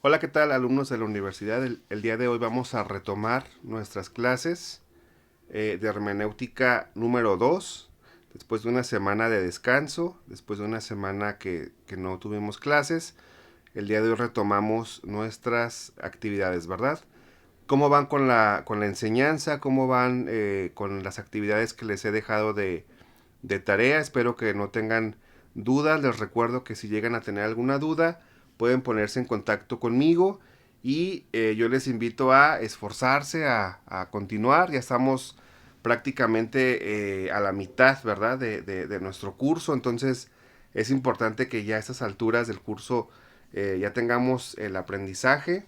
Hola, ¿qué tal, alumnos de la universidad? El día de hoy vamos a retomar nuestras clases de hermenéutica número 2, después de una semana de descanso, después de una semana que no tuvimos clases. El día de hoy retomamos nuestras actividades, ¿verdad? ¿Cómo van con la enseñanza? ¿Cómo van con las actividades que les he dejado de tarea? Espero que no tengan dudas. Les recuerdo que si llegan a tener alguna duda, pueden ponerse en contacto conmigo y yo les invito a esforzarse, a continuar. Ya estamos prácticamente a la mitad, ¿verdad? De nuestro curso. Entonces es importante que ya a estas alturas del curso ya tengamos el aprendizaje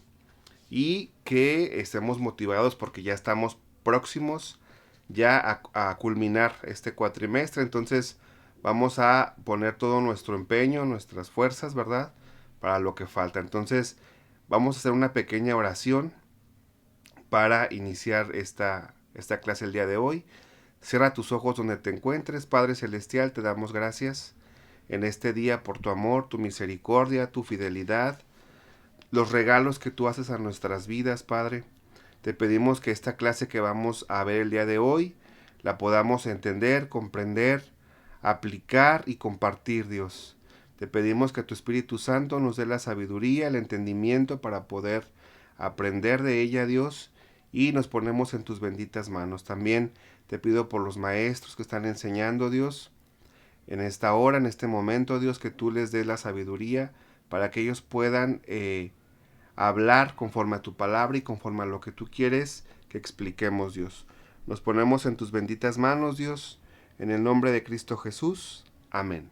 y que estemos motivados porque ya estamos próximos ya a culminar este cuatrimestre. Entonces vamos a poner todo nuestro empeño, nuestras fuerzas, ¿verdad? Para lo que falta. Entonces vamos a hacer una pequeña oración para iniciar esta clase el día de hoy. Cierra tus ojos donde te encuentres. Padre Celestial, te damos gracias en este día por tu amor, tu misericordia, tu fidelidad, los regalos que tú haces a nuestras vidas, Padre. Te pedimos que esta clase que vamos a ver el día de hoy la podamos entender, comprender, aplicar y compartir, Dios. Te pedimos que tu Espíritu Santo nos dé la sabiduría, el entendimiento para poder aprender de ella, Dios, y nos ponemos en tus benditas manos. También te pido por los maestros que están enseñando, Dios, en esta hora, en este momento, Dios, que tú les des la sabiduría para que ellos puedan hablar conforme a tu palabra y conforme a lo que tú quieres que expliquemos, Dios. Nos ponemos en tus benditas manos, Dios, en el nombre de Cristo Jesús. Amén.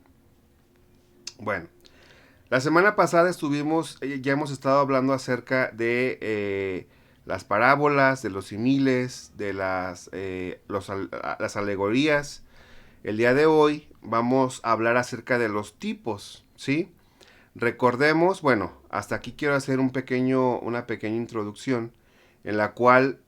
Bueno, la semana pasada ya hemos estado hablando acerca de las parábolas, de los similes, de las alegorías. El día de hoy vamos a hablar acerca de los tipos, ¿sí? Recordemos, bueno, hasta aquí quiero hacer una pequeña introducción en la cual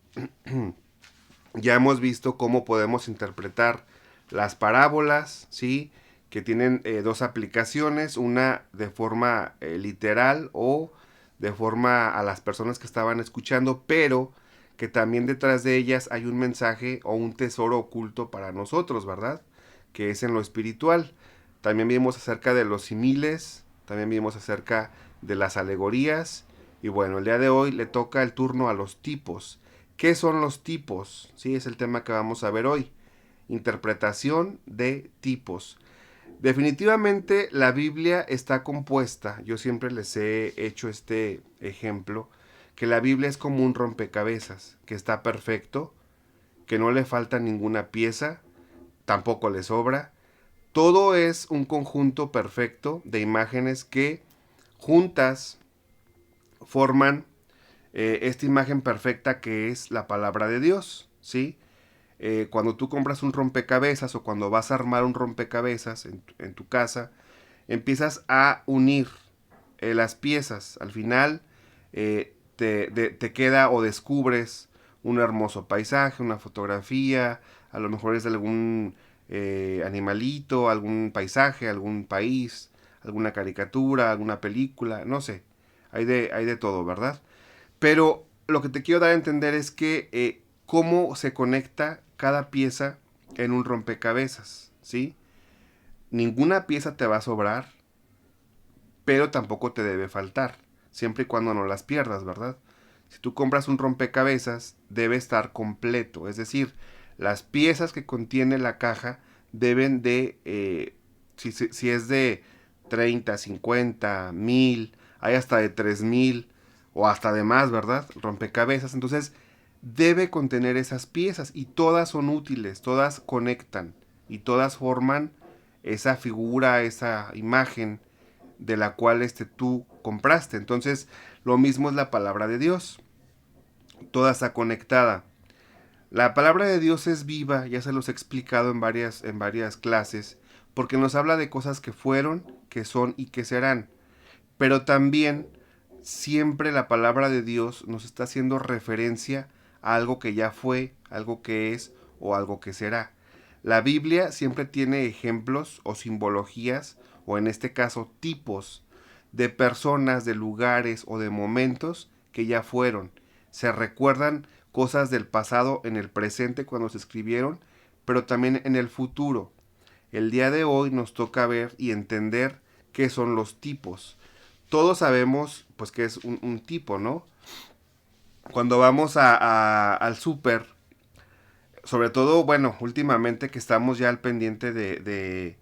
ya hemos visto cómo podemos interpretar las parábolas, ¿sí? Que tienen dos aplicaciones, una de forma literal o de forma a las personas que estaban escuchando, pero que también detrás de ellas hay un mensaje o un tesoro oculto para nosotros, ¿verdad? Que es en lo espiritual. También vimos acerca de los similes, también vimos acerca de las alegorías, y bueno, el día de hoy le toca el turno a los tipos. ¿Qué son los tipos? Sí, es el tema que vamos a ver hoy. Interpretación de tipos. Definitivamente la Biblia está compuesta, yo siempre les he hecho este ejemplo, que la Biblia es como un rompecabezas, que está perfecto, que no le falta ninguna pieza, tampoco le sobra. Todo es un conjunto perfecto de imágenes que juntas forman esta imagen perfecta que es la palabra de Dios, ¿sí? Cuando tú compras un rompecabezas o cuando vas a armar un rompecabezas en tu casa, empiezas a unir las piezas. Al final te queda o descubres un hermoso paisaje, una fotografía, a lo mejor es de algún animalito, algún paisaje, algún país, alguna caricatura, alguna película, no sé. Hay de todo, ¿verdad? Pero lo que te quiero dar a entender es que cómo se conecta cada pieza en un rompecabezas, ¿sí? Ninguna pieza te va a sobrar, pero tampoco te debe faltar, siempre y cuando no las pierdas, ¿verdad? Si tú compras un rompecabezas, debe estar completo, es decir, las piezas que contiene la caja deben si es de 30, 50, 1000, hay hasta de 3000 o hasta de más, ¿verdad? Rompecabezas, entonces debe contener esas piezas y todas son útiles, todas conectan y todas forman esa figura, esa imagen de la cual tú compraste. Entonces, lo mismo es la palabra de Dios. Toda está conectada. La palabra de Dios es viva, ya se los he explicado en varias clases, porque nos habla de cosas que fueron, que son y que serán. Pero también siempre la palabra de Dios nos está haciendo referencia a algo que ya fue, algo que es o algo que será. La Biblia siempre tiene ejemplos o simbologías, o en este caso tipos, de personas, de lugares o de momentos que ya fueron. Se recuerdan cosas del pasado en el presente cuando se escribieron, pero también en el futuro. El día de hoy nos toca ver y entender qué son los tipos. Todos sabemos pues que es un tipo, ¿no? Cuando vamos al súper, sobre todo, bueno, últimamente que estamos ya al pendiente de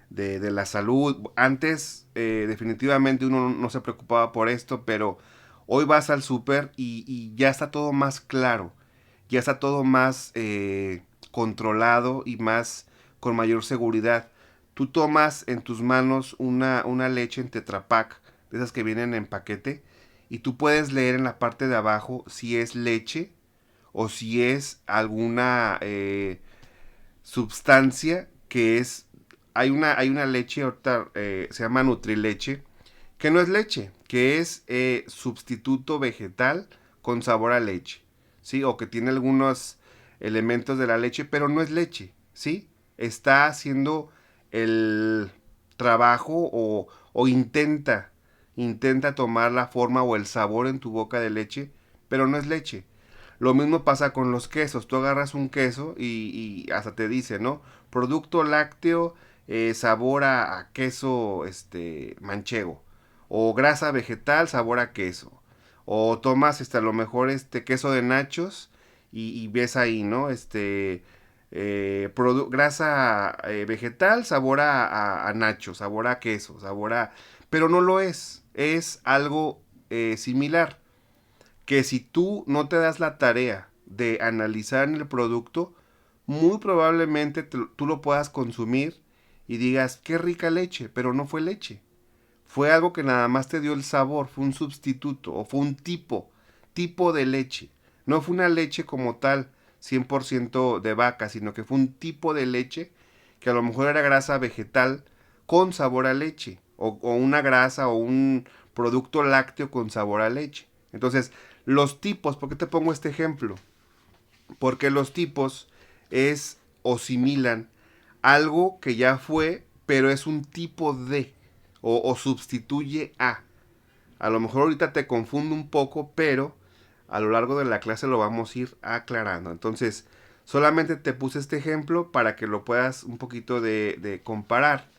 la salud. Antes definitivamente uno no se preocupaba por esto, pero hoy vas al súper y ya está todo más claro, ya está todo más controlado y más con mayor seguridad. Tú tomas en tus manos una leche en Tetra Pak, de esas que vienen en paquete, y tú puedes leer en la parte de abajo si es leche o si es alguna sustancia que es... hay una leche, ahorita, se llama Nutrileche, que no es leche, que es sustituto vegetal con sabor a leche, ¿sí? O que tiene algunos elementos de la leche, pero no es leche, ¿sí? Está haciendo el trabajo o intenta tomar la forma o el sabor en tu boca de leche, pero no es leche. Lo mismo pasa con los quesos. Tú agarras un queso y hasta te dice, ¿no? Producto lácteo, sabor a queso manchego. O grasa vegetal, sabor a queso. O tomas a lo mejor queso de nachos y ves ahí, ¿no? Grasa vegetal, sabor a nacho, sabor a queso, sabor a... Pero no lo es. Es algo similar que si tú no te das la tarea de analizar el producto, muy probablemente tú lo puedas consumir y digas, qué rica leche, pero no fue leche. Fue algo que nada más te dio el sabor, fue un sustituto o fue un tipo de leche. No fue una leche como tal, 100% de vaca, sino que fue un tipo de leche que a lo mejor era grasa vegetal con sabor a leche, o una grasa o un producto lácteo con sabor a leche. Entonces, los tipos, ¿por qué te pongo este ejemplo? Porque los tipos es o similan algo que ya fue, pero es un tipo de, o sustituye a. A lo mejor ahorita te confundo un poco, pero a lo largo de la clase lo vamos a ir aclarando. Entonces, solamente te puse este ejemplo para que lo puedas un poquito de comparar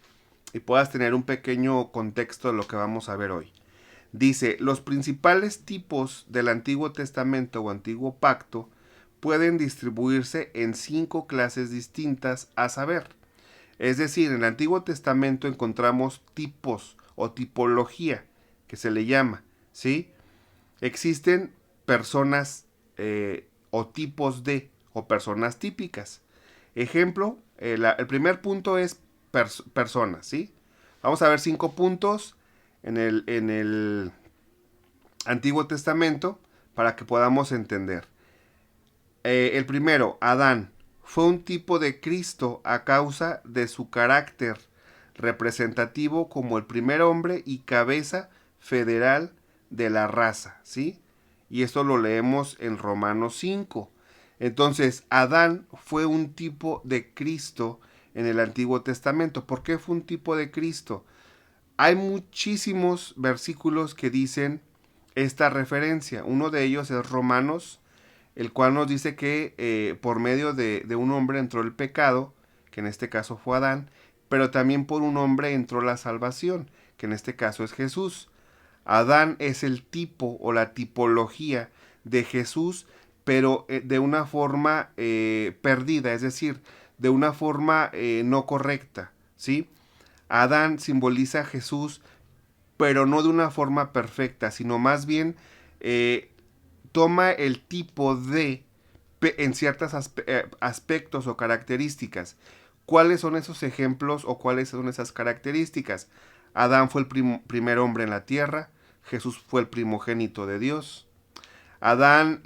y puedas tener un pequeño contexto de lo que vamos a ver hoy. Dice, los principales tipos del Antiguo Testamento o Antiguo Pacto pueden distribuirse en 5 clases distintas, a saber. Es decir, en el Antiguo Testamento encontramos tipos o tipología, que se le llama, ¿sí? Existen personas o tipos de, o personas típicas. Ejemplo, el primer punto es personas, ¿sí? Vamos a ver 5 puntos en el Antiguo Testamento para que podamos entender. El primero, Adán, fue un tipo de Cristo a causa de su carácter representativo como el primer hombre y cabeza federal de la raza, ¿sí? Y esto lo leemos en Romanos 5. Entonces, Adán fue un tipo de Cristo en el Antiguo Testamento. ¿Por qué fue un tipo de Cristo? Hay muchísimos versículos que dicen esta referencia. Uno de ellos es Romanos, el cual nos dice que por medio de un hombre entró el pecado, que en este caso fue Adán, pero también por un hombre entró la salvación, que en este caso es Jesús. Adán es el tipo o la tipología de Jesús, pero de una forma perdida, es decir, de una forma no correcta, ¿sí? Adán simboliza a Jesús, pero no de una forma perfecta, sino más bien toma el tipo de en ciertos aspectos o características. ¿Cuáles son esos ejemplos o cuáles son esas características? Adán fue el primer hombre en la tierra, Jesús fue el primogénito de Dios. Adán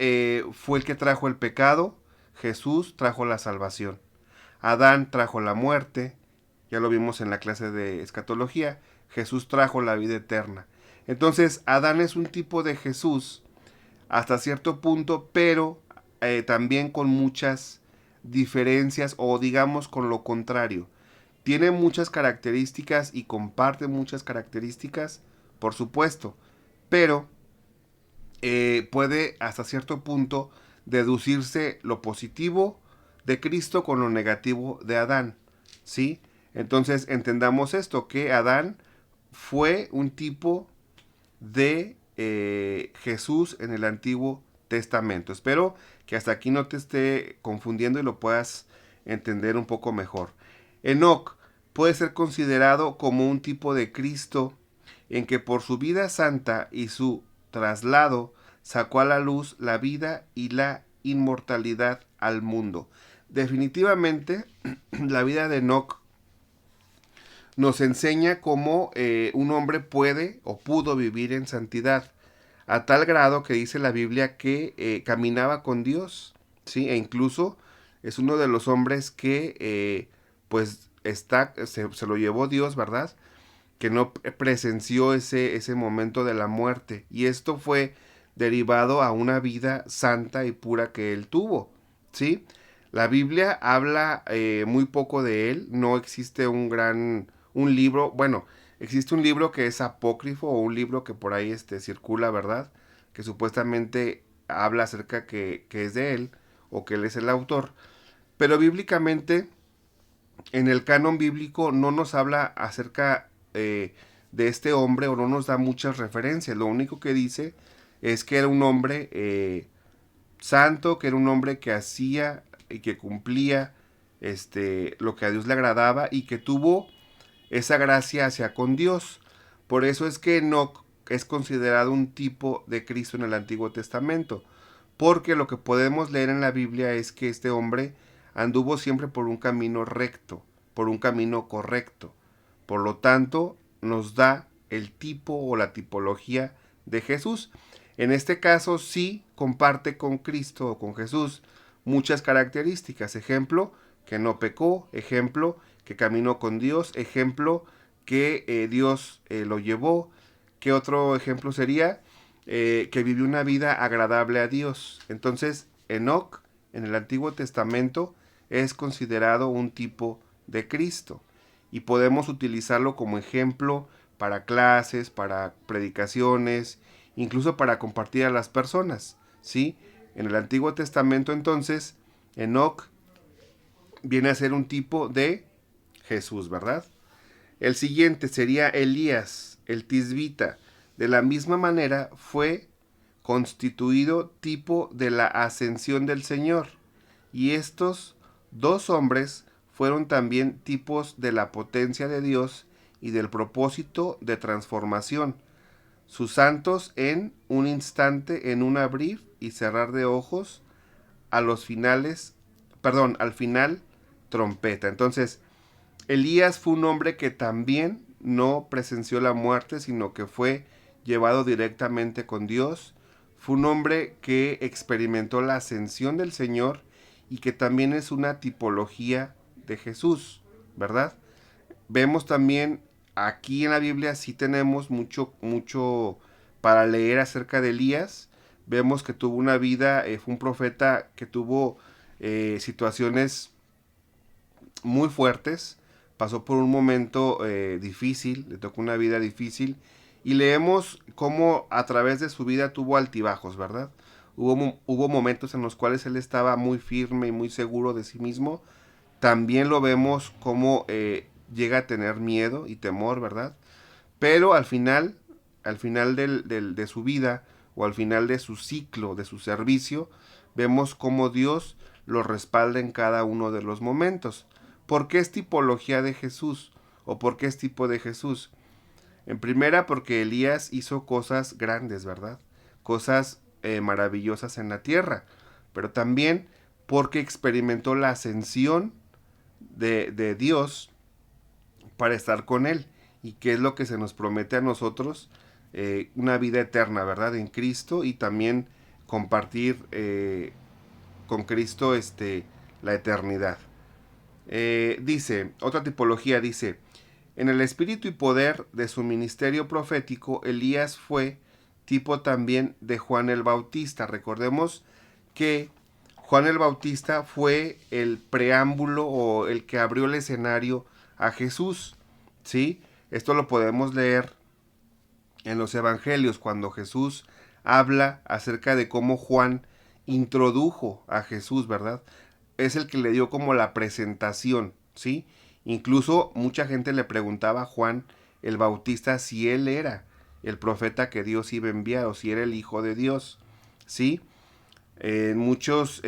fue el que trajo el pecado, Jesús trajo la salvación. Adán trajo la muerte, ya lo vimos en la clase de escatología, Jesús trajo la vida eterna. Entonces, Adán es un tipo de Jesús hasta cierto punto, pero también con muchas diferencias o digamos con lo contrario. Tiene muchas características y comparte muchas características por supuesto, pero puede hasta cierto punto deducirse lo positivo de Cristo con lo negativo de Adán, ¿sí? Entonces entendamos esto, que Adán fue un tipo de Jesús en el Antiguo Testamento. Espero que hasta aquí no te esté confundiendo y lo puedas entender un poco mejor. Enoc puede ser considerado como un tipo de Cristo en que por su vida santa y su traslado sacó a la luz la vida y la inmortalidad al mundo. Definitivamente la vida de Enoc nos enseña cómo un hombre puede o pudo vivir en santidad, a tal grado que dice la Biblia que caminaba con Dios, ¿sí? E incluso es uno de los hombres que pues se lo llevó Dios, ¿verdad? Que no presenció ese momento de la muerte. Y esto fue derivado a una vida santa y pura que él tuvo, ¿sí? La Biblia habla muy poco de él, no existe un libro, bueno, existe un libro que es apócrifo o un libro que por ahí circula, ¿verdad? Que supuestamente habla acerca que es de él o que él es el autor, pero bíblicamente en el canon bíblico no nos habla acerca de este hombre o no nos da muchas referencias. Lo único que dice es que era un hombre santo, que era un hombre que hacía y que cumplía lo que a Dios le agradaba y que tuvo esa gracia hacia con Dios. Por eso es que Enoc es considerado un tipo de Cristo en el Antiguo Testamento, porque lo que podemos leer en la Biblia es que este hombre anduvo siempre por un camino recto, por un camino correcto. Por lo tanto, nos da el tipo o la tipología de Jesús. En este caso sí comparte con Cristo o con Jesús muchas características. Ejemplo, que no pecó. Ejemplo, que caminó con Dios. Ejemplo, que Dios lo llevó. ¿Qué otro ejemplo sería? Que vivió una vida agradable a Dios. Entonces, Enoc en el Antiguo Testamento es considerado un tipo de Cristo y podemos utilizarlo como ejemplo para clases, para predicaciones, incluso para compartir a las personas, ¿sí? En el Antiguo Testamento entonces, Enoc viene a ser un tipo de Jesús, ¿verdad? El siguiente sería Elías, el tisbita. De la misma manera fue constituido tipo de la ascensión del Señor. Y estos dos hombres fueron también tipos de la potencia de Dios y del propósito de transformación. Sus santos en un instante, en un abrir y cerrar de ojos, al final trompeta. Entonces, Elías fue un hombre que también no presenció la muerte, sino que fue llevado directamente con Dios. Fue un hombre que experimentó la ascensión del Señor y que también es una tipología de Jesús, ¿verdad? Vemos también aquí en la Biblia sí tenemos mucho para leer acerca de Elías. Vemos que tuvo una vida, fue un profeta que tuvo situaciones muy fuertes, pasó por un momento difícil, le tocó una vida difícil y leemos cómo a través de su vida tuvo altibajos, ¿verdad? Hubo momentos en los cuales él estaba muy firme y muy seguro de sí mismo. También lo vemos como llega a tener miedo y temor, ¿verdad? Pero al final de su vida o al final de su ciclo, de su servicio, vemos cómo Dios lo respalda en cada uno de los momentos. ¿Por qué es tipología de Jesús? ¿O por qué es tipo de Jesús? En primera, porque Elías hizo cosas grandes, ¿verdad? Cosas maravillosas en la tierra. Pero también porque experimentó la ascensión de Dios para estar con Él. Y qué es lo que se nos promete a nosotros, una vida eterna, ¿verdad? En Cristo y también compartir con Cristo la eternidad. Dice, otra tipología dice, en el espíritu y poder de su ministerio profético, Elías fue tipo también de Juan el Bautista. Recordemos que Juan el Bautista fue el preámbulo o el que abrió el escenario a Jesús, ¿sí? Esto lo podemos leer en los evangelios cuando Jesús habla acerca de cómo Juan introdujo a Jesús, ¿verdad? Es el que le dio como la presentación, ¿sí? Incluso mucha gente le preguntaba a Juan el Bautista si él era el profeta que Dios iba a enviar o si era el Hijo de Dios, ¿sí? En muchos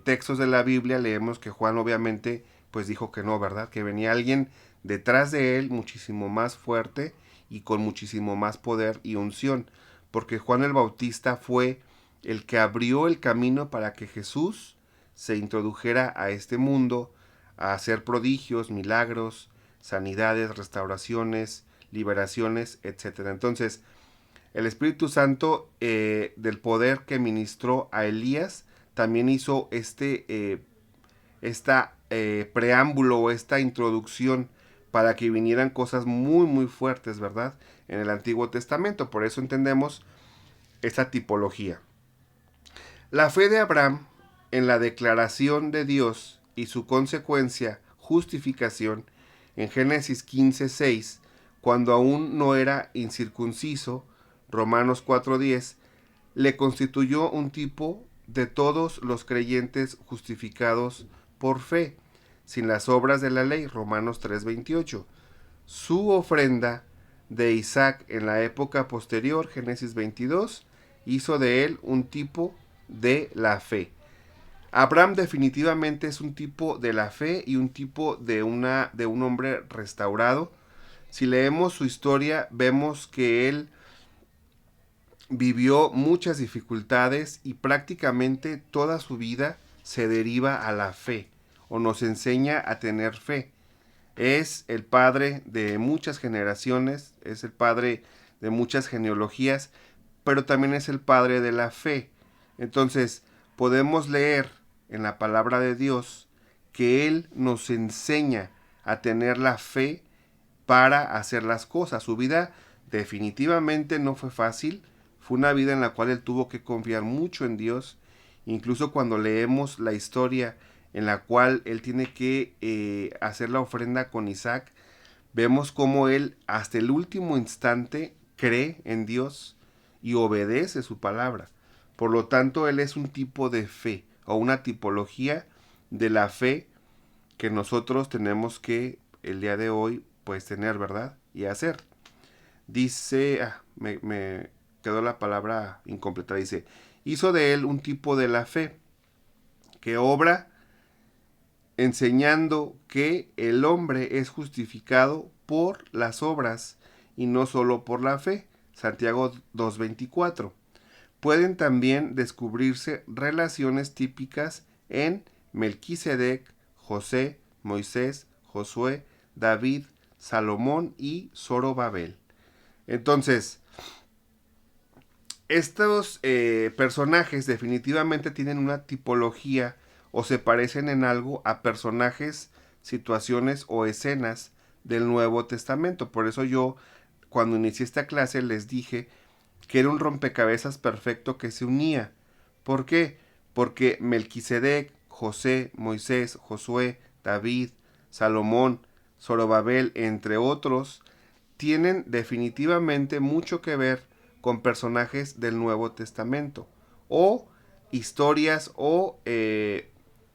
textos de la Biblia leemos que Juan obviamente pues dijo que no, ¿verdad? Que venía alguien detrás de él muchísimo más fuerte y con muchísimo más poder y unción, porque Juan el Bautista fue el que abrió el camino para que Jesús se introdujera a este mundo, a hacer prodigios, milagros, sanidades, restauraciones, liberaciones, etcétera. Entonces, el Espíritu Santo del poder que ministró a Elías también hizo preámbulo o esta introducción para que vinieran cosas muy muy fuertes, ¿verdad? En el Antiguo Testamento. Por eso entendemos esta tipología. La fe de Abraham en la declaración de Dios y su consecuencia, justificación, en Génesis 15:6, cuando aún no era incircunciso, Romanos 4:10, le constituyó un tipo de todos los creyentes justificados por fe, sin las obras de la ley, Romanos 3:28. Su ofrenda de Isaac en la época posterior, Génesis 22, hizo de él un tipo de la fe. Abraham definitivamente es un tipo de la fe y un tipo de un hombre restaurado. Si leemos su historia, vemos que él vivió muchas dificultades y prácticamente toda su vida se deriva a la fe o nos enseña a tener fe. Es el padre de muchas generaciones, es el padre de muchas genealogías, pero también es el padre de la fe. Entonces, podemos leer en la palabra de Dios que Él nos enseña a tener la fe para hacer las cosas. Su vida definitivamente no fue fácil, fue una vida en la cual Él tuvo que confiar mucho en Dios. Incluso cuando leemos la historia en la cual Él tiene que hacer la ofrenda con Isaac, vemos cómo Él hasta el último instante cree en Dios y obedece su palabra. Por lo tanto, Él es un tipo de fe o una tipología de la fe que nosotros tenemos que el día de hoy pues tener, ¿verdad? Y hacer. Dice, me quedó la palabra incompleta, dice, hizo de él un tipo de la fe que obra enseñando que el hombre es justificado por las obras y no solo por la fe. Santiago 2:24. Pueden también descubrirse relaciones típicas en Melquisedec, José, Moisés, Josué, David, Salomón y Zorobabel. Entonces, estos personajes definitivamente tienen una tipología o se parecen en algo a personajes, situaciones o escenas del Nuevo Testamento. Por eso yo, cuando inicié esta clase, les dije que era un rompecabezas perfecto que se unía. ¿Por qué? Porque Melquisedec, José, Moisés, Josué, David, Salomón, Zorobabel, entre otros, tienen definitivamente mucho que ver con personajes del Nuevo Testamento o historias o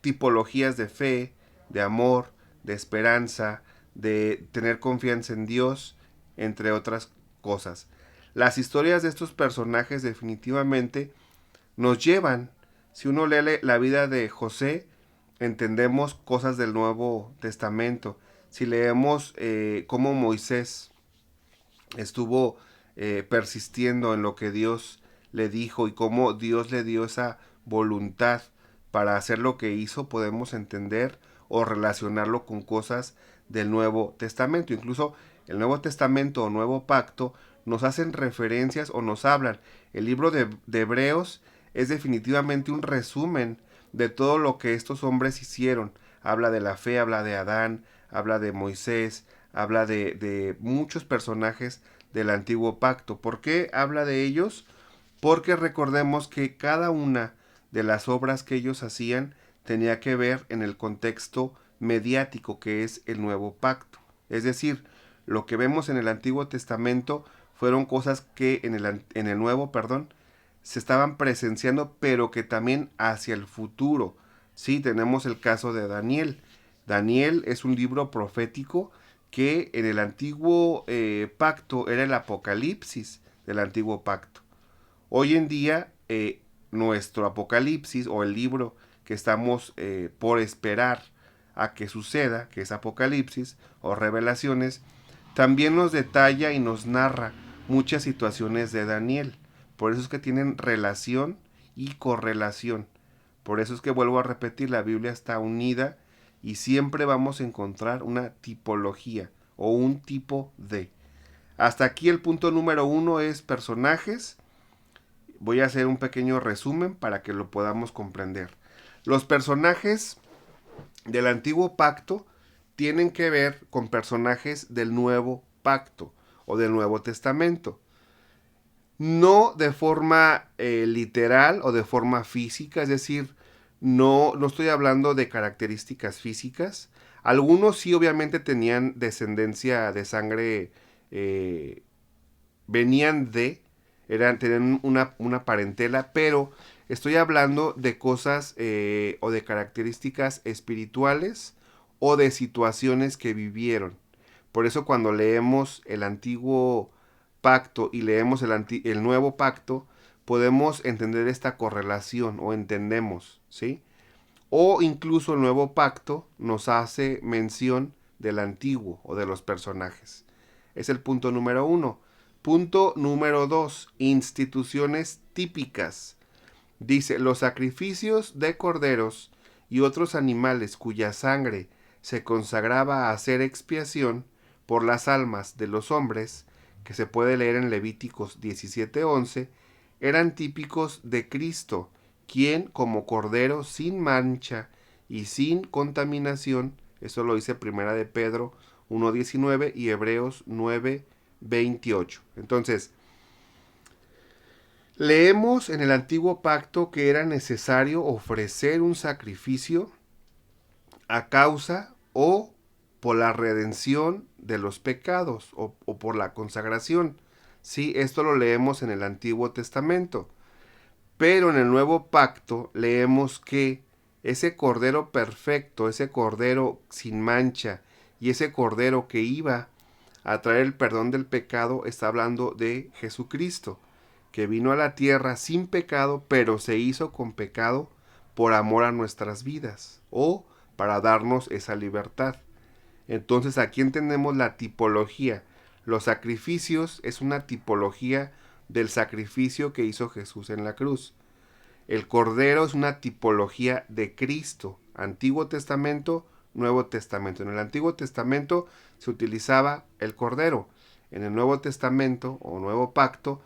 tipologías de fe, de amor, de esperanza, de tener confianza en Dios, entre otras cosas. Las historias de estos personajes definitivamente nos llevan, si uno lee la vida de José, entendemos cosas del Nuevo Testamento. Si leemos cómo Moisés estuvo persistiendo en lo que Dios le dijo y cómo Dios le dio esa voluntad para hacer lo que hizo, podemos entender o relacionarlo con cosas del Nuevo Testamento. Incluso el Nuevo Testamento o Nuevo Pacto nos hacen referencias o nos hablan. El libro de Hebreos es definitivamente un resumen de todo lo que estos hombres hicieron. Habla de la fe, habla de Adán, habla de Moisés, habla de muchos personajes del antiguo pacto. ¿Por qué habla de ellos? Porque recordemos que cada una de las obras que ellos hacían tenía que ver en el contexto mediático que es el nuevo pacto. Es decir, lo que vemos en el Antiguo Testamento fueron cosas que en el nuevo, perdón, se estaban presenciando, pero que también hacia el futuro. Sí, tenemos el caso de Daniel. Daniel es un libro profético que en el antiguo pacto era el Apocalipsis del antiguo pacto. Hoy en día, nuestro Apocalipsis o el libro que estamos por esperar a que suceda, que es Apocalipsis o Revelaciones, también nos detalla y nos narra muchas situaciones de Daniel. Por eso es que tienen relación y correlación. Por eso es que vuelvo a repetir, la Biblia está unida y siempre vamos a encontrar una tipología o un tipo de. Hasta aquí el punto número 1 es personajes. Voy a hacer un pequeño resumen para que lo podamos comprender. Los personajes del antiguo pacto tienen que ver con personajes del nuevo pacto o del Nuevo Testamento. No de forma literal o de forma física, es decir, no estoy hablando de características físicas. Algunos sí obviamente tenían descendencia de sangre, venían de, tenían una parentela, pero estoy hablando de cosas o de características espirituales o de situaciones que vivieron. Por eso cuando leemos el antiguo pacto y leemos el nuevo pacto, podemos entender esta correlación o entendemos, ¿sí? O incluso el nuevo pacto nos hace mención del antiguo o de los personajes. Es el punto número 1. Punto número 2. Instituciones típicas. Dice, los sacrificios de corderos y otros animales cuya sangre se consagraba a hacer expiación por las almas de los hombres, que se puede leer en Levíticos 17:11, eran típicos de Cristo, quien como cordero sin mancha y sin contaminación, eso lo dice Primera de Pedro 1:19 y Hebreos 9:28. Entonces, leemos en el antiguo pacto que era necesario ofrecer un sacrificio a causa o por la redención de los pecados o por la consagración. Sí, esto lo leemos en el Antiguo Testamento. Pero en el Nuevo Pacto leemos que ese cordero perfecto, ese cordero sin mancha y ese cordero que iba a traer el perdón del pecado, está hablando de Jesucristo, que vino a la tierra sin pecado, pero se hizo con pecado por amor a nuestras vidas o para darnos esa libertad. Entonces aquí entendemos la tipología. Los sacrificios es una tipología del sacrificio que hizo Jesús en la cruz. El cordero es una tipología de Cristo. Antiguo Testamento, Nuevo Testamento. En el Antiguo Testamento se utilizaba el cordero. En el Nuevo Testamento o Nuevo Pacto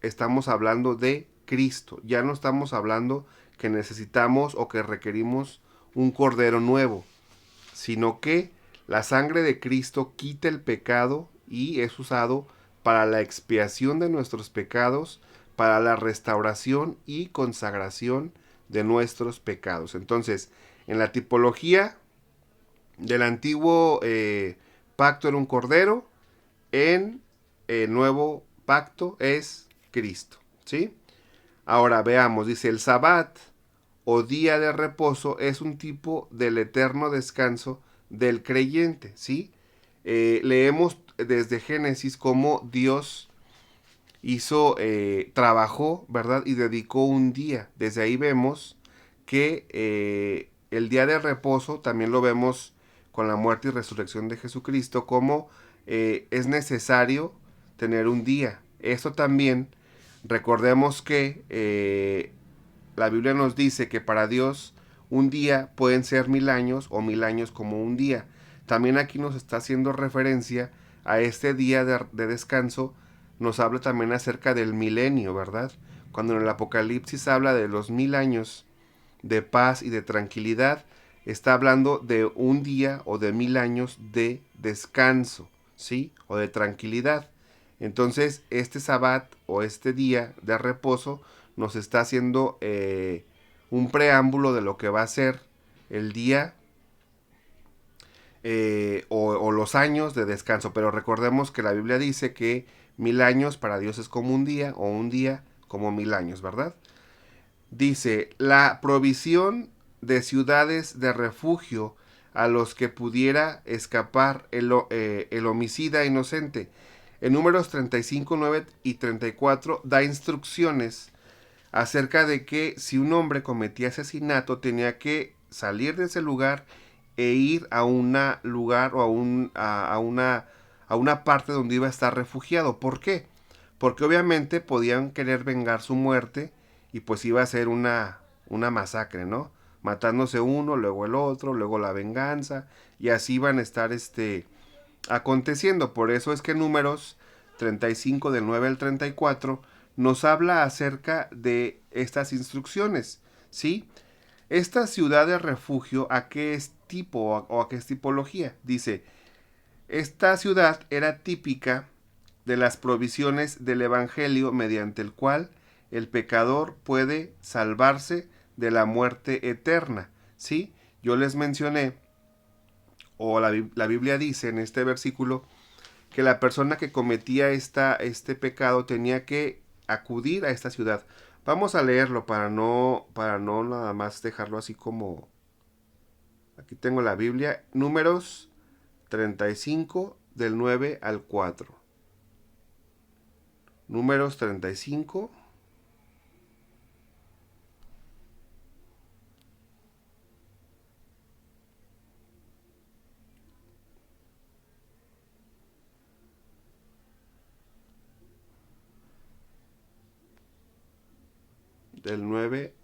estamos hablando de Cristo. Ya no estamos hablando que necesitamos o que requerimos un cordero nuevo, sino que la sangre de Cristo quita el pecado y es usado para la expiación de nuestros pecados, para la restauración y consagración de nuestros pecados. Entonces, en la tipología del antiguo pacto era un cordero, en el nuevo pacto es Cristo, ¿sí? Ahora veamos, dice el Sabbat o día de reposo es un tipo del eterno descanso del creyente, ¿sí? Leemos desde Génesis cómo Dios trabajó, ¿verdad? Y dedicó un día. Desde ahí vemos que el día de reposo también lo vemos con la muerte y resurrección de Jesucristo, como es necesario tener un día. Esto también, recordemos que la Biblia nos dice que para Dios un día pueden ser 1000 años o 1000 años como un día. También aquí nos está haciendo referencia a este día de descanso. Nos habla también acerca del milenio, ¿verdad? Cuando en el Apocalipsis habla de los 1000 años de paz y de tranquilidad, está hablando de un día o de 1000 años de descanso, ¿sí? O de tranquilidad. Entonces, este sabbat o este día de reposo nos está haciendo un preámbulo de lo que va a ser el día o los años de descanso. Pero recordemos que la Biblia dice que 1000 años para Dios es como un día, o un día como 1000 años, ¿verdad? Dice, la provisión de ciudades de refugio a los que pudiera escapar el homicida inocente. En números 35, 9 y 34 da instrucciones acerca de que si un hombre cometía asesinato tenía que salir de ese lugar e ir a un lugar o a una parte donde iba a estar refugiado. ¿Por qué? Porque obviamente podían querer vengar su muerte y pues iba a ser una masacre, ¿no? Matándose uno, luego el otro, luego la venganza y así iban a estar aconteciendo. Por eso es que Números 35 del 9 al 34 nos habla acerca de estas instrucciones, ¿sí? Esta ciudad de refugio, ¿a qué es tipo o a qué es tipología? Dice, esta ciudad era típica de las provisiones del Evangelio mediante el cual el pecador puede salvarse de la muerte eterna, ¿sí? Yo les mencioné, o la Biblia dice en este versículo, que la persona que cometía este pecado tenía que acudir a esta ciudad. Vamos a leerlo para no nada más dejarlo así como... Aquí tengo la Biblia, Números 35 del 9 al 4. Números 35 del 9.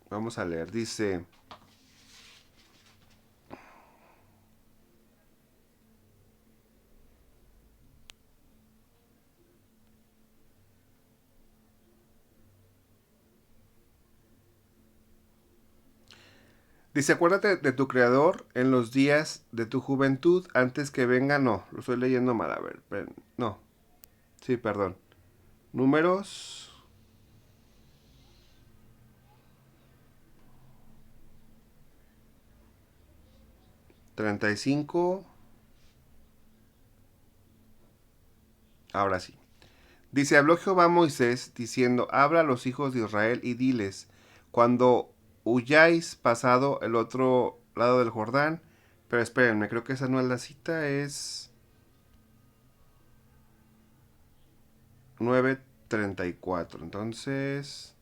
Vamos a leer, dice... Dice, acuérdate de tu creador en los días de tu juventud, antes que venga... No, lo estoy leyendo mal, a ver, no, sí, perdón. Números 35. Ahora sí. Dice, habló Jehová a Moisés, diciendo, habla a los hijos de Israel y diles, cuando huyáis pasado el otro lado del Jordán... Pero espérenme, creo que esa no es la cita, es 9:34. Entonces,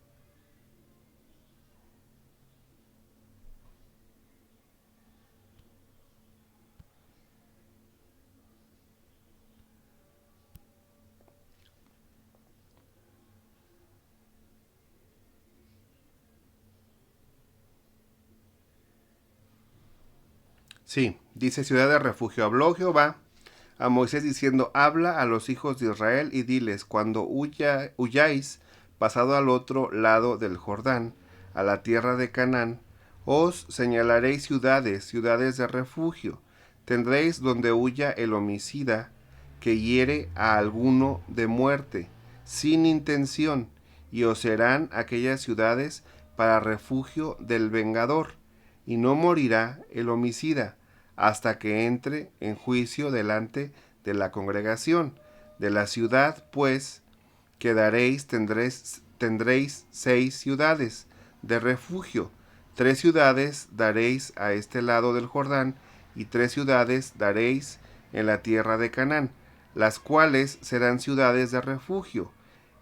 sí, dice ciudad de refugio. Habló Jehová a Moisés diciendo, habla a los hijos de Israel y diles, cuando huyáis pasado al otro lado del Jordán, a la tierra de Canaán, os señalaréis ciudades, ciudades de refugio. Tendréis donde huya el homicida que hiere a alguno de muerte, sin intención, y os serán aquellas ciudades para refugio del vengador, y no morirá el homicida hasta que entre en juicio delante de la congregación. De la ciudad, pues, quedaréis, tendréis 6 ciudades de refugio. 3 ciudades daréis a este lado del Jordán, y 3 ciudades daréis en la tierra de Canaán, las cuales serán ciudades de refugio.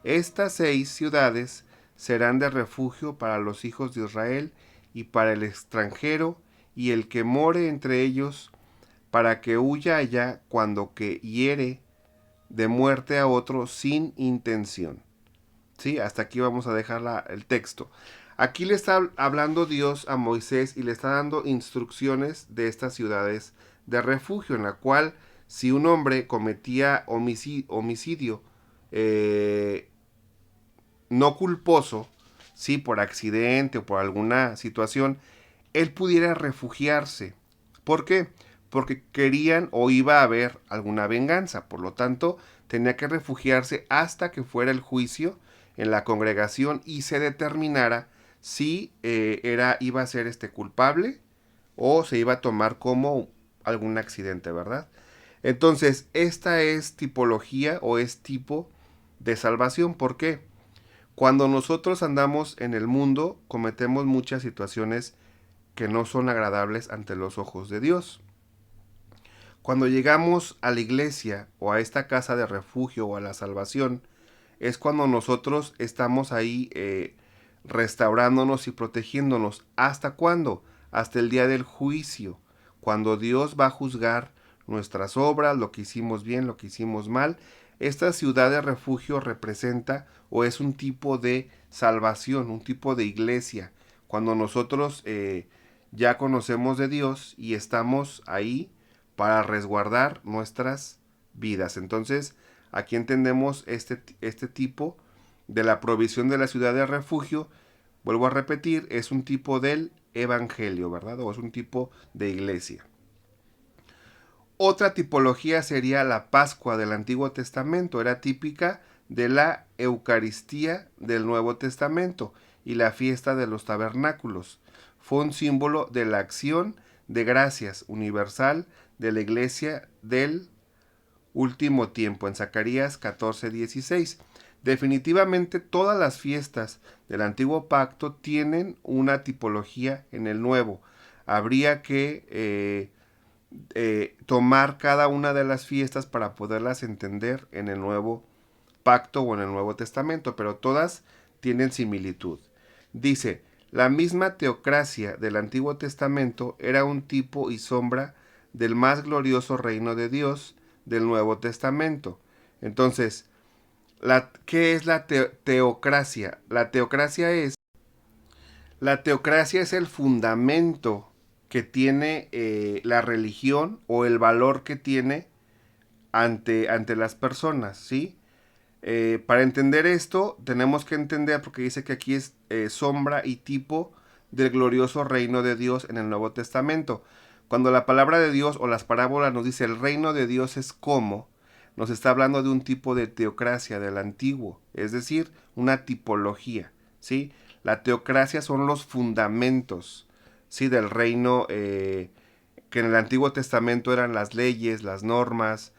Estas 6 ciudades serán de refugio para los hijos de Israel y para el extranjero y el que more entre ellos, para que huya allá cuando que hiere de muerte a otro sin intención. ¿Sí? Hasta aquí vamos a dejar el texto. Aquí le está hablando Dios a Moisés y le está dando instrucciones de estas ciudades de refugio, en la cual si un hombre cometía homicidio no culposo, sí, por accidente o por alguna situación, él pudiera refugiarse. ¿Por qué? Porque querían o iba a haber alguna venganza. Por lo tanto, tenía que refugiarse hasta que fuera el juicio en la congregación y se determinara si iba a ser culpable o se iba a tomar como algún accidente, ¿verdad? Entonces, esta es tipología o es tipo de salvación. ¿Por qué? Cuando nosotros andamos en el mundo, cometemos muchas situaciones que no son agradables ante los ojos de Dios. Cuando llegamos a la iglesia o a esta casa de refugio o a la salvación, es cuando nosotros estamos ahí restaurándonos y protegiéndonos. ¿Hasta cuándo? Hasta el día del juicio, cuando Dios va a juzgar nuestras obras, lo que hicimos bien, lo que hicimos mal. Esta ciudad de refugio representa o es un tipo de salvación, un tipo de iglesia, cuando nosotros ya conocemos de Dios y estamos ahí para resguardar nuestras vidas. Entonces, aquí entendemos este tipo de la provisión de la ciudad de refugio. Vuelvo a repetir, es un tipo del evangelio, ¿verdad? O es un tipo de iglesia. Otra tipología sería la Pascua del Antiguo Testamento. Era típica de la Eucaristía del Nuevo Testamento y la fiesta de los tabernáculos. Fue un símbolo de la acción de gracias universal de la iglesia del último tiempo, en Zacarías 14:16. Definitivamente todas las fiestas del antiguo pacto tienen una tipología en el nuevo. Habría que tomar cada una de las fiestas para poderlas entender en el nuevo pacto o en el Nuevo Testamento, pero todas tienen similitud. Dice, la misma teocracia del Antiguo Testamento era un tipo y sombra del más glorioso reino de Dios del Nuevo Testamento. Entonces, ¿qué es la teocracia? La teocracia es el fundamento que tiene la religión o el valor que tiene ante las personas, ¿sí? Para entender esto, tenemos que entender, porque dice que aquí es sombra y tipo del glorioso reino de Dios en el Nuevo Testamento. Cuando la palabra de Dios o las parábolas nos dice el reino de Dios es como, nos está hablando de un tipo de teocracia del antiguo, es decir, una tipología, ¿sí? La teocracia son los fundamentos, ¿sí? Del reino que en el Antiguo Testamento eran las leyes, las normas,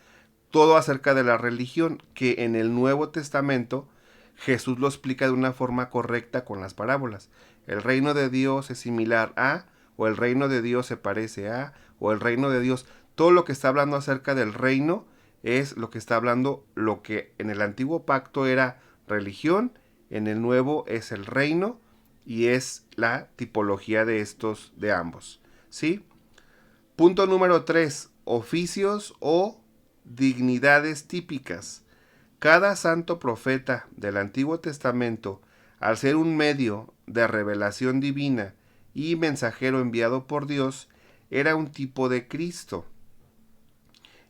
todo acerca de la religión, que en el Nuevo Testamento Jesús lo explica de una forma correcta con las parábolas. El reino de Dios es similar a, o el reino de Dios se parece a, o el reino de Dios. Todo lo que está hablando acerca del reino es lo que está hablando, lo que en el antiguo pacto era religión, en el nuevo es el reino y es la tipología de estos, de ambos. ¿Sí? Punto número 3. Oficios o dignidades típicas. Cada santo profeta del Antiguo Testamento, al ser un medio de revelación divina y mensajero enviado por Dios, era un tipo de Cristo.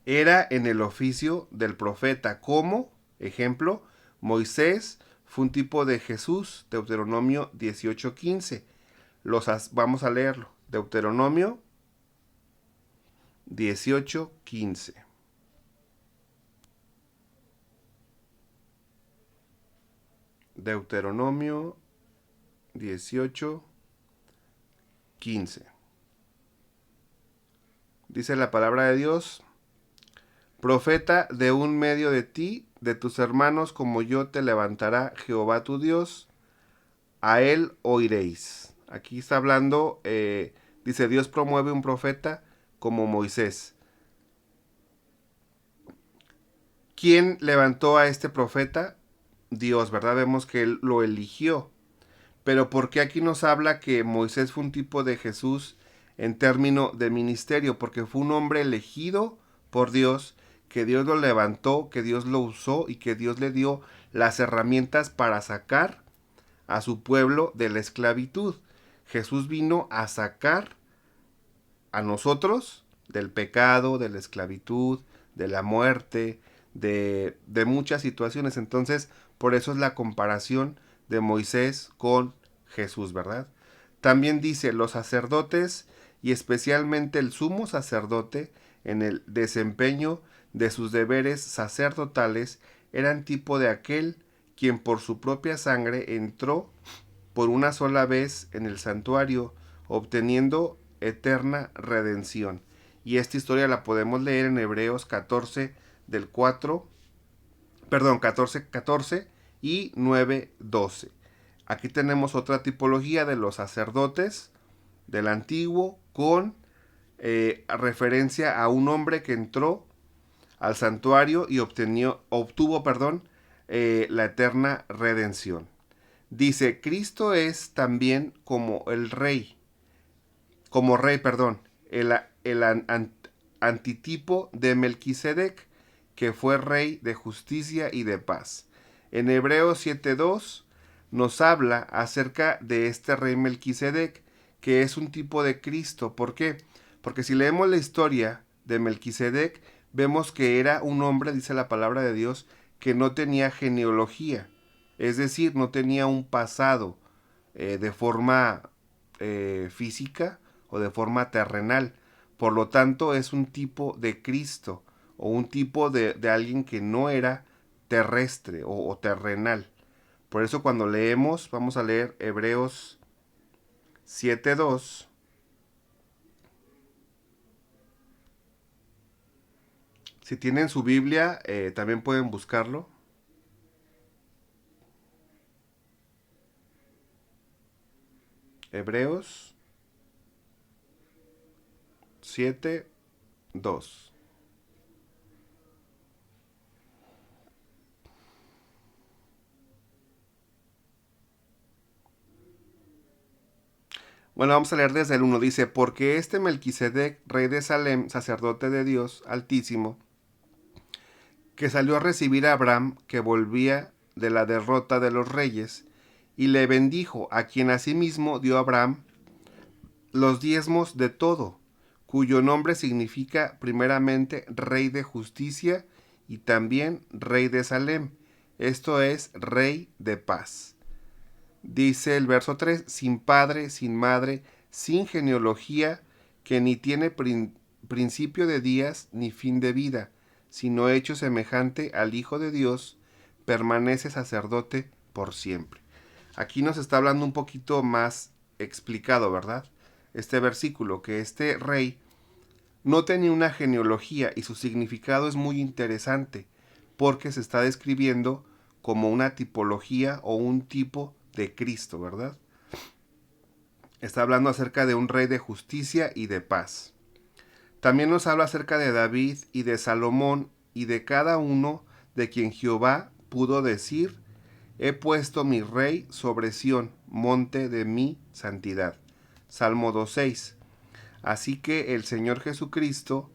Era en el oficio del profeta, como, ejemplo, Moisés fue un tipo de Jesús, Deuteronomio 18:15. Vamos a leerlo. Deuteronomio 18:15. Deuteronomio 18:15. Dice la palabra de Dios: profeta de un medio de ti, de tus hermanos, como yo te levantará Jehová tu Dios, a él oiréis. Aquí está hablando, dice, Dios promueve un profeta como Moisés. ¿Quién levantó a este profeta? Dios, ¿verdad? Vemos que él lo eligió. Pero ¿por qué aquí nos habla que Moisés fue un tipo de Jesús en término de ministerio? Porque fue un hombre elegido por Dios, que Dios lo levantó, que Dios lo usó y que Dios le dio las herramientas para sacar a su pueblo de la esclavitud. Jesús vino a sacar a nosotros del pecado, de la esclavitud, de la muerte, de muchas situaciones. Entonces, por eso es la comparación de Moisés con Jesús, ¿verdad? También dice, los sacerdotes y especialmente el sumo sacerdote en el desempeño de sus deberes sacerdotales eran tipo de aquel quien por su propia sangre entró por una sola vez en el santuario, obteniendo eterna redención. Y esta historia la podemos leer en Hebreos 14 del 14 y 9:12. Aquí tenemos otra tipología de los sacerdotes del antiguo con referencia a un hombre que entró al santuario y obtuvo la eterna redención. Dice, Cristo es también como el rey, el antitipo de Melquisedec, que fue rey de justicia y de paz. En Hebreos 7:2 nos habla acerca de este rey Melquisedec, que es un tipo de Cristo. ¿Por qué? Porque si leemos la historia de Melquisedec, vemos que era un hombre, dice la palabra de Dios, que no tenía genealogía, es decir, no tenía un pasado de forma física o de forma terrenal. Por lo tanto, es un tipo de Cristo o un tipo de alguien que no era terrestre o terrenal. Por eso cuando leemos, vamos a leer Hebreos 7:2. Si tienen su Biblia, también pueden buscarlo. Hebreos 7:2. Bueno, vamos a leer desde el 1. Dice, porque este Melquisedec, rey de Salem, sacerdote de Dios Altísimo, que salió a recibir a Abraham, que volvía de la derrota de los reyes, y le bendijo, a quien asimismo dio Abraham los diezmos de todo, cuyo nombre significa primeramente rey de justicia y también rey de Salem, esto es, rey de paz. Dice el verso 3, sin padre, sin madre, sin genealogía, que ni tiene principio de días ni fin de vida, sino hecho semejante al Hijo de Dios, permanece sacerdote por siempre. Aquí nos está hablando un poquito más explicado, ¿verdad? Este versículo, que este rey no tenía una genealogía y su significado es muy interesante, porque se está describiendo como una tipología o un tipo de Cristo, ¿verdad? Está hablando acerca de un rey de justicia y de paz. También nos habla acerca de David y de Salomón y de cada uno de quien Jehová pudo decir, he puesto mi rey sobre Sión, monte de mi santidad. Salmo 2:6. Así que el Señor Jesucristo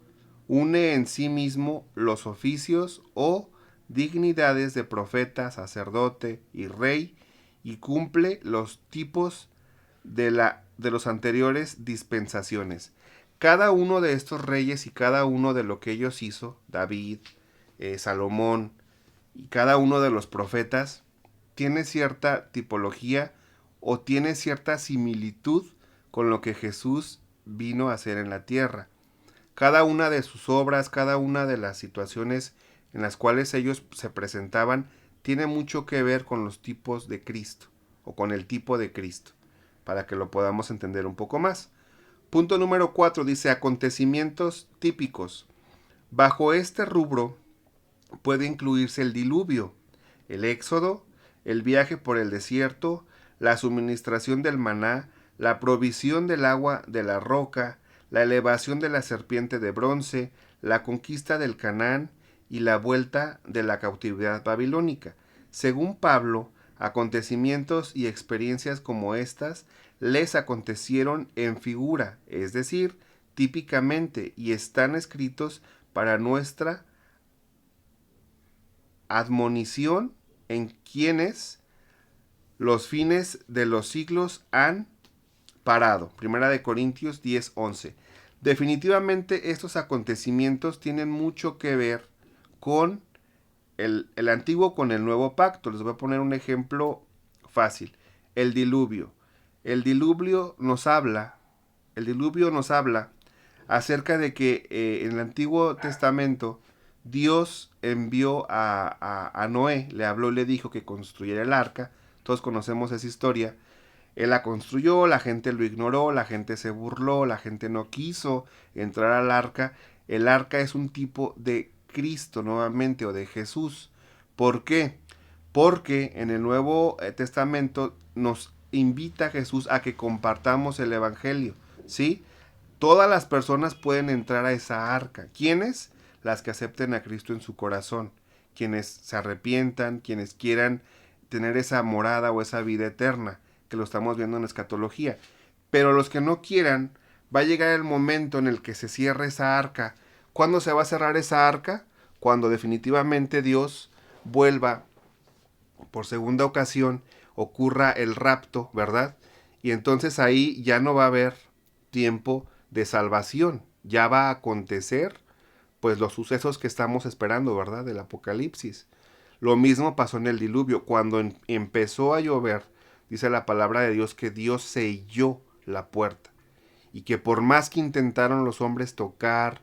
une en sí mismo los oficios o dignidades de profeta, sacerdote y rey y cumple los tipos de los anteriores dispensaciones. Cada uno de estos reyes y cada uno de lo que ellos hizo, David, Salomón y cada uno de los profetas, tiene cierta tipología o tiene cierta similitud con lo que Jesús vino a hacer en la tierra. Cada una de sus obras, cada una de las situaciones en las cuales ellos se presentaban, tiene mucho que ver con los tipos de Cristo o con el tipo de Cristo, para que lo podamos entender un poco más. Punto número 4 dice acontecimientos típicos. Bajo este rubro puede incluirse el diluvio, el éxodo, el viaje por el desierto, la suministración del maná, la provisión del agua de la roca, la elevación de la serpiente de bronce, la conquista del Canaán y la vuelta de la cautividad babilónica. Según Pablo, acontecimientos y experiencias como estas les acontecieron en figura, es decir, típicamente, y están escritos para nuestra admonición en quienes los fines de los siglos han parado. Primera de Corintios 10:11. Definitivamente estos acontecimientos tienen mucho que ver con el antiguo con el nuevo pacto. Les voy a poner un ejemplo fácil. El diluvio. El diluvio nos habla acerca de que en el Antiguo Testamento Dios envió a Noé, le habló y le dijo que construyera el arca. Todos conocemos esa historia. Él la construyó, la gente lo ignoró, la gente se burló, la gente no quiso entrar al arca. El arca es un tipo de Cristo nuevamente o de Jesús. ¿Por qué? Porque en el Nuevo Testamento nos invita Jesús a que compartamos el Evangelio, ¿sí? Todas las personas pueden entrar a esa arca. ¿Quiénes? Las que acepten a Cristo en su corazón, quienes se arrepientan, quienes quieran tener esa morada o esa vida eterna, que lo estamos viendo en la escatología. Pero los que no quieran, va a llegar el momento en el que se cierre esa arca. ¿Cuándo se va a cerrar esa arca? Cuando definitivamente Dios vuelva por segunda ocasión, ocurra el rapto, ¿verdad? Y entonces ahí ya no va a haber tiempo de salvación, ya va a acontecer pues los sucesos que estamos esperando, ¿verdad? Del Apocalipsis. Lo mismo pasó en el diluvio, cuando empezó a llover, dice la palabra de Dios que Dios selló la puerta y que por más que intentaron los hombres tocar,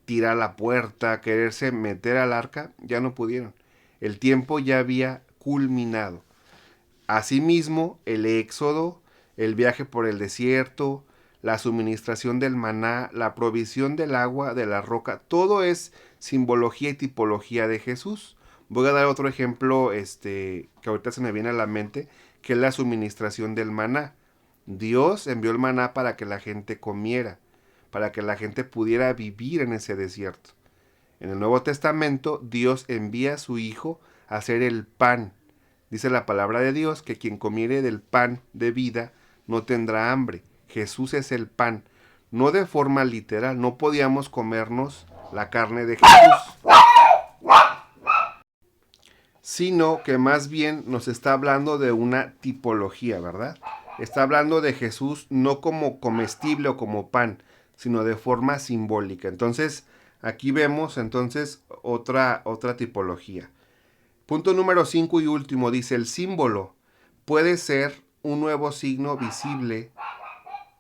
tirar la puerta, quererse meter al arca, ya no pudieron. El tiempo ya había culminado. Asimismo, el éxodo, el viaje por el desierto, la suministración del maná, la provisión del agua, de la roca, todo es simbología y tipología de Jesús. Voy a dar otro ejemplo que ahorita se me viene a la mente, que es la suministración del maná. Dios envió el maná para que la gente comiera, para que la gente pudiera vivir en ese desierto. En el Nuevo Testamento, Dios envía a su Hijo a hacer el pan. Dice la palabra de Dios que quien comiere del pan de vida no tendrá hambre. Jesús es el pan. No de forma literal, no podíamos comernos la carne de Jesús, sino que más bien nos está hablando de una tipología, ¿verdad? Está hablando de Jesús no como comestible o como pan, sino de forma simbólica. Entonces, aquí vemos entonces otra tipología. Punto número 5 y último, dice el símbolo puede ser un nuevo signo visible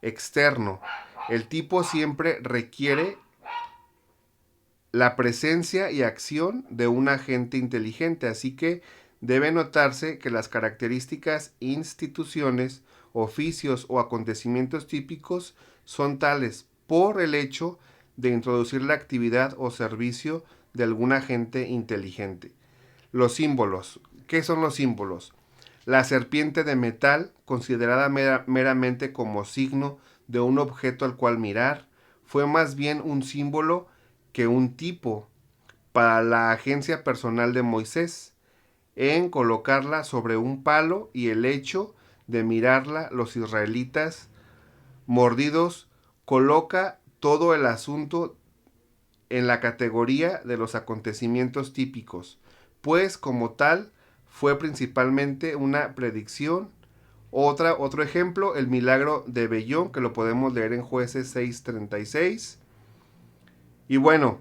externo. El tipo siempre requiere la presencia y acción de un agente inteligente, así que debe notarse que las características, instituciones, oficios o acontecimientos típicos son tales por el hecho de introducir la actividad o servicio de algún agente inteligente. Los símbolos. ¿Qué son los símbolos? La serpiente de metal, considerada meramente como signo de un objeto al cual mirar, fue más bien un símbolo que un tipo para la agencia personal de Moisés en colocarla sobre un palo y el hecho de mirarla los israelitas mordidos coloca todo el asunto en la categoría de los acontecimientos típicos, pues como tal fue principalmente una predicción. Otro ejemplo, el milagro de Bellón, que lo podemos leer en Jueces 6:36. Y bueno,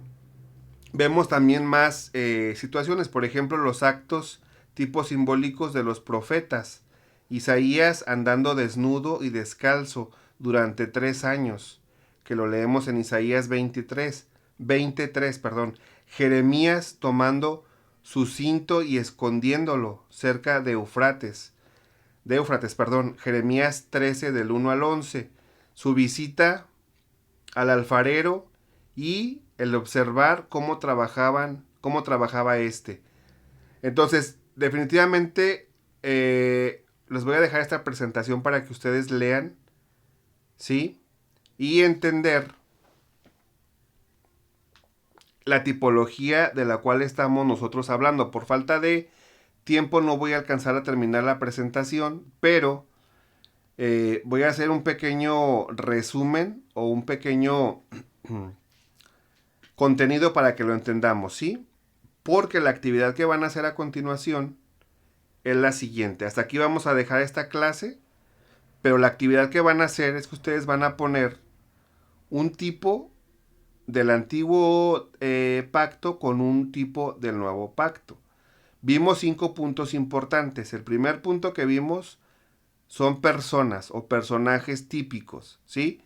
vemos también más situaciones, por ejemplo, los actos tipos simbólicos de los profetas. Isaías andando desnudo y descalzo durante 3 años, que lo leemos en Isaías 23, perdón. Jeremías tomando su cinto y escondiéndolo cerca de Éufrates, perdón. Jeremías 13 del 1 al 11. Su visita al alfarero y el observar cómo trabajaba este. Entonces, definitivamente les voy a dejar esta presentación para que ustedes lean, ¿sí? Y entender la tipología de la cual estamos nosotros hablando. Por falta de tiempo no voy a alcanzar a terminar la presentación, pero voy a hacer un pequeño resumen o un pequeño contenido para que lo entendamos, ¿sí? Porque la actividad que van a hacer a continuación es la siguiente. Hasta aquí vamos a dejar esta clase, pero la actividad que van a hacer es que ustedes van a poner un tipo del antiguo pacto con un tipo del nuevo pacto. Vimos 5 puntos importantes. El primer punto que vimos son personas o personajes típicos, ¿sí?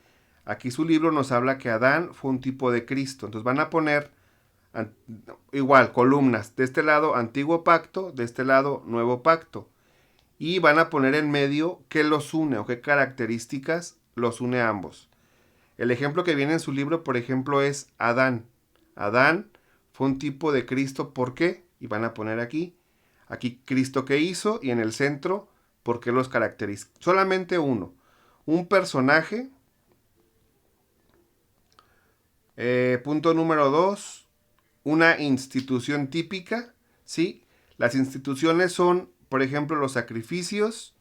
Aquí su libro nos habla que Adán fue un tipo de Cristo. Entonces van a poner igual columnas. De este lado antiguo pacto, de este lado nuevo pacto. y van a poner en medio qué los une o qué características los une a ambos. El ejemplo que viene en su libro, por ejemplo, es Adán. Adán fue un tipo de Cristo, ¿por qué? Y van a poner aquí Cristo qué hizo, y en el centro, ¿por qué los caracteriza? Solamente uno. Un personaje. Punto número 2, una institución típica, ¿sí? Las instituciones son, por ejemplo, los sacrificios.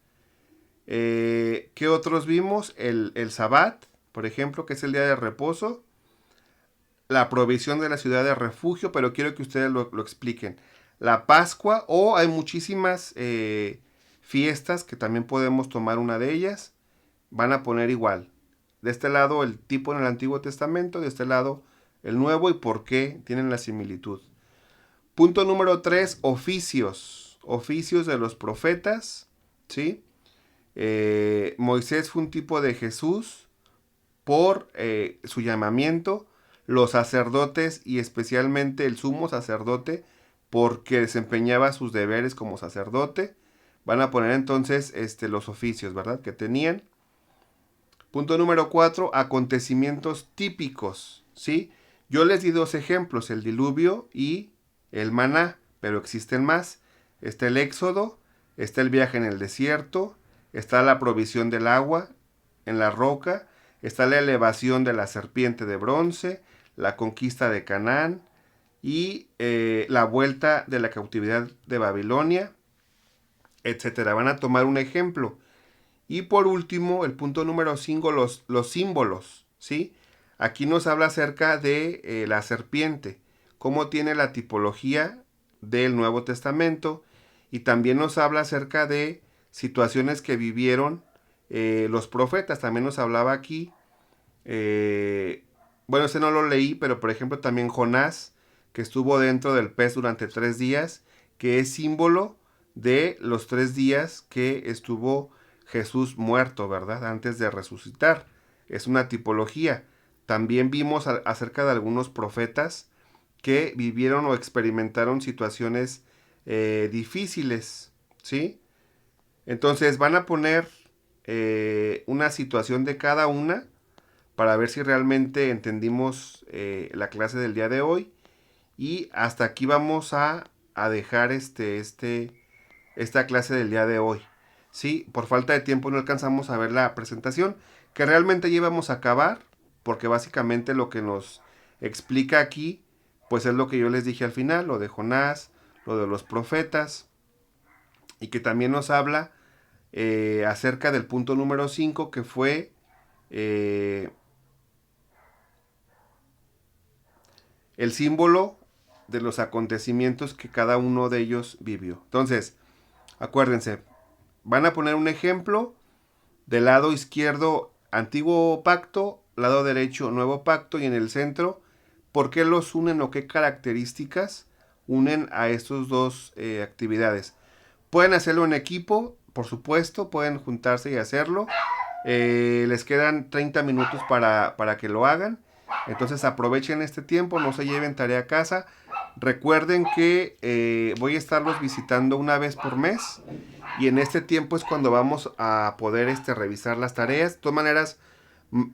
¿Qué otros vimos? El Sabbat, por ejemplo, que es el día de reposo. La provisión de la ciudad de refugio, pero quiero que ustedes lo expliquen. La Pascua, o hay muchísimas fiestas que también podemos tomar una de ellas. Van a poner igual. De este lado el tipo en el Antiguo Testamento, de este lado el Nuevo, y por qué tienen la similitud. Punto número 3, oficios. Oficios de los profetas, ¿sí? Moisés fue un tipo de Jesús por su llamamiento. Los sacerdotes, y especialmente el sumo sacerdote, porque desempeñaba sus deberes como sacerdote. Van a poner entonces los oficios, ¿verdad? Que tenían. Punto número 4, acontecimientos típicos, ¿sí? Yo les di dos ejemplos, el diluvio y el maná, pero existen más. Está el éxodo, está el viaje en el desierto, está la provisión del agua en la roca, está la elevación de la serpiente de bronce, la conquista de Canaán y la vuelta de la cautividad de Babilonia, etcétera. Van a tomar un ejemplo. Y por último, el punto número 5, los símbolos, ¿sí? Aquí nos habla acerca de la serpiente, cómo tiene la tipología del Nuevo Testamento, y también nos habla acerca de situaciones que vivieron los profetas. También nos hablaba aquí, bueno, ese no lo leí, pero por ejemplo también Jonás, que estuvo dentro del pez durante 3 días, que es símbolo de los 3 días que estuvo Jesús muerto, ¿verdad? Antes de resucitar. Es una tipología. También vimos acerca de algunos profetas que vivieron o experimentaron situaciones difíciles, ¿sí? Entonces van a poner una situación de cada una para ver si realmente entendimos la clase del día de hoy. Y hasta aquí vamos a dejar esta clase del día de hoy. Sí, por falta de tiempo no alcanzamos a ver la presentación, que realmente ya íbamos a acabar, porque básicamente lo que nos explica aquí, pues es lo que yo les dije al final, lo de Jonás, lo de los profetas, y que también nos habla acerca del punto número 5, que fue el símbolo de los acontecimientos que cada uno de ellos vivió. Entonces, acuérdense, van a poner un ejemplo del lado izquierdo, antiguo pacto, lado derecho, nuevo pacto, y en el centro, ¿por qué los unen o qué características unen a estas dos actividades? Pueden hacerlo en equipo, por supuesto, pueden juntarse y hacerlo. Les quedan 30 minutos para que lo hagan. Entonces aprovechen este tiempo, no se lleven tarea a casa. Recuerden que voy a estarlos visitando una vez por mes, y en este tiempo es cuando vamos a poder revisar las tareas. De todas maneras,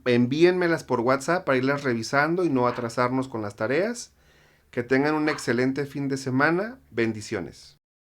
envíenmelas por WhatsApp para irlas revisando y no atrasarnos con las tareas. Que tengan un excelente fin de semana. Bendiciones.